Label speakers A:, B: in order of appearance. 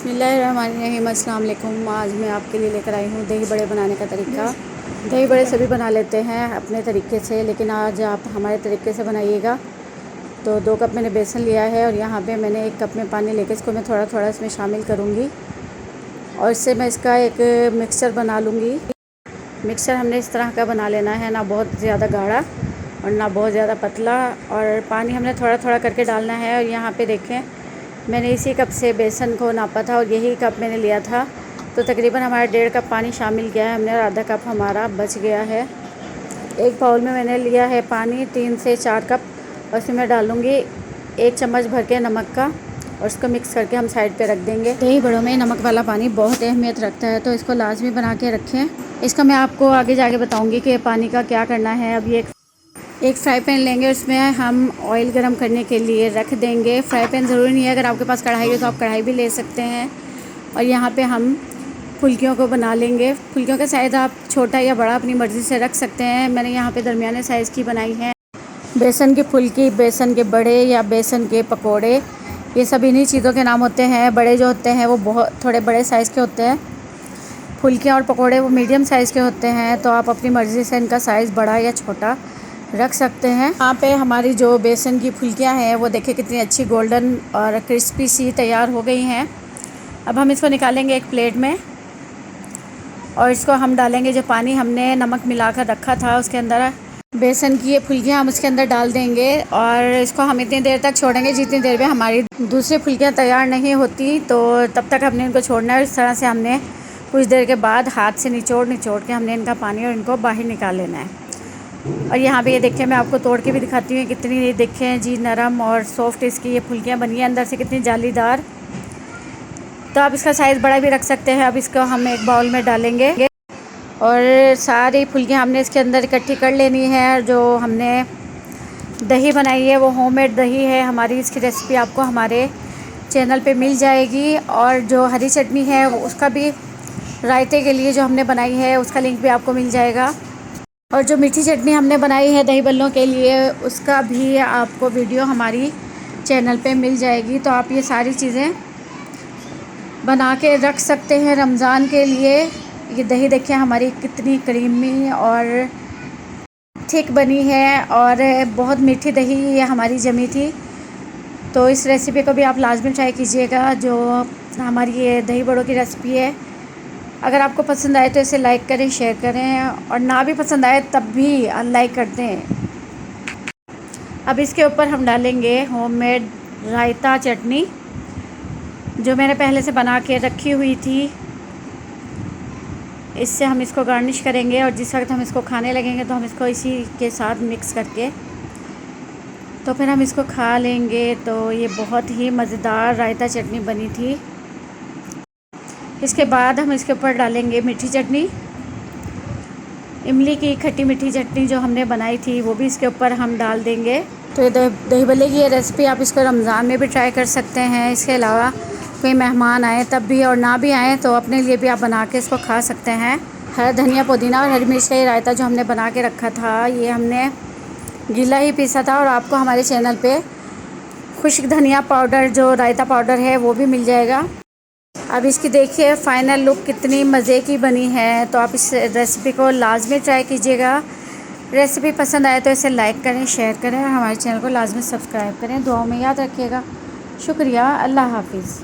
A: बिस्मिल्लाहिर्रहमानिर्रहीम। अस्सलाम वालेकुम। आज मैं आपके लिए लेकर आई हूँ दही बड़े बनाने का तरीका। दही बड़े सभी बना लेते हैं अपने तरीके से, लेकिन आज आप हमारे तरीके से बनाइएगा। तो 2 कप मैंने बेसन लिया है और यहाँ पे मैंने 1 कप में पानी लेकर इसको मैं थोड़ा थोड़ा इसमें शामिल करूँगी और इससे मैं इसका एक मिक्सचर बना लूँगी। मिक्सचर हमने इस तरह का बना लेना है, ना बहुत ज़्यादा गाढ़ा और ना बहुत ज़्यादा पतला, और पानी हमने थोड़ा थोड़ा करके डालना है। और यहाँ पे देखें, मैंने इसी कप से बेसन को नापा था और यही कप मैंने लिया था, तो तकरीबन हमारा 1.5 कप पानी शामिल किया है हमने और आधा कप हमारा बच गया है। एक बाउल में मैंने लिया है पानी 3 से 4 कप और इसमें मैं डालूँगी 1 चम्मच भर के नमक का और इसको मिक्स करके हम साइड पे रख देंगे। दही बड़ों में नमक वाला पानी बहुत अहमियत रखता है, तो इसको लाजमी बना के रखें। इसका मैं आपको आगे जाके बताऊँगी कि पानी का क्या करना है। अब ये एक फ्राई पैन लेंगे, उसमें हम ऑयल गरम करने के लिए रख देंगे। फ्राई पैन ज़रूरी नहीं है, अगर आपके पास कढ़ाई है तो आप कढ़ाई भी ले सकते हैं। और यहाँ पे हम फुल्कियों को बना लेंगे। फुल्कियों का साइज़ आप छोटा या बड़ा अपनी मर्ज़ी से रख सकते हैं। मैंने यहाँ पे दरमियाने साइज़ की बनाई है। बेसन की फुल्की, बेसन के बड़े या बेसन के पकोड़े, ये सब इन्हीं चीज़ों के नाम होते हैं। बड़े जो होते हैं वो बहुत थोड़े बड़े साइज़ के होते हैं, फुल्कियाँ और पकोड़े वो मीडियम साइज़ के होते हैं। तो आप अपनी मर्ज़ी से इनका साइज़ बड़ा या छोटा रख सकते हैं। यहाँ पे हमारी जो बेसन की फुल्कियाँ हैं वो देखिए कितनी अच्छी गोल्डन और क्रिस्पी सी तैयार हो गई हैं। अब हम इसको निकालेंगे एक प्लेट में और इसको हम डालेंगे जो पानी हमने नमक मिलाकर रखा था उसके अंदर। बेसन की ये फुल्कियाँ हम उसके अंदर डाल देंगे और इसको हम इतनी देर तक छोड़ेंगे जितनी देर में हमारी दूसरी फुल्कियाँ तैयार नहीं होती, तो तब तक हमने इनको छोड़ना है। इस तरह से हमने कुछ देर के बाद हाथ से निचोड़ के हमने इनका पानी और इनको बाहर निकाल लेना है। और यहाँ पे ये देखिए, मैं आपको तोड़ के भी दिखाती हूँ कितनी ये देखें जी नरम और सॉफ्ट इसकी ये फुल्कियाँ बनी हैं, अंदर से कितनी जालीदार। तो आप इसका साइज़ बड़ा भी रख सकते हैं। अब इसको हम एक बाउल में डालेंगे और सारी फुल्कियाँ हमने इसके अंदर इकट्ठी कर लेनी है। जो हमने दही बनाई है वो होममेड दही है हमारी। इसकी रेसिपी आपको हमारे चैनल पे मिल जाएगी। और जो हरी चटनी है उसका भी, रायते के लिए जो हमने बनाई है उसका लिंक भी आपको मिल जाएगा। और जो मीठी चटनी हमने बनाई है दही बल्लों के लिए, उसका भी आपको वीडियो हमारी चैनल पे मिल जाएगी। तो आप ये सारी चीज़ें बना के रख सकते हैं रमज़ान के लिए। ये दही देखिए हमारी कितनी क्रीमी और थिक बनी है और बहुत मीठी दही ये हमारी जमी थी। तो इस रेसिपी को भी आप लाजमी ट्राई कीजिएगा, जो हमारी ये दही बड़ों की रेसिपी है। अगर आपको पसंद आए तो इसे लाइक करें, शेयर करें, और ना भी पसंद आए तब भी अनलाइक कर दें। अब इसके ऊपर हम डालेंगे होममेड रायता चटनी जो मैंने पहले से बना के रखी हुई थी। इससे हम इसको गार्निश करेंगे और जिस वक्त हम इसको खाने लगेंगे तो हम इसको इसी के साथ मिक्स करके तो फिर हम इसको खा लेंगे। तो ये बहुत ही मज़ेदार रायता चटनी बनी थी। इसके बाद हम इसके ऊपर डालेंगे मीठी चटनी, इमली की खट्टी मीठी चटनी जो हमने बनाई थी वो भी इसके ऊपर हम डाल देंगे। तो ये दही बल्ले की ये रेसिपी आप इसको रमज़ान में भी ट्राई कर सकते हैं। इसके अलावा कोई मेहमान आए तब भी, और ना भी आए तो अपने लिए भी आप बना के इसको खा सकते हैं। हरा धनिया, पुदीना और हरी मिर्च का ये रायता जो हमने बना के रखा था, ये हमने गीला ही पीसा था। और आपको हमारे चैनल पे खुश्क धनिया पाउडर जो रायता पाउडर है वो भी मिल जाएगा। अब इसकी देखिए फ़ाइनल लुक कितनी मज़े की बनी है। तो आप इस रेसिपी को लाजमी ट्राई कीजिएगा। रेसिपी पसंद आए तो इसे लाइक करें, शेयर करें और हमारे चैनल को लाजमी सब्सक्राइब करें। दुआओं में याद रखिएगा। शुक्रिया। अल्लाह हाफिज़।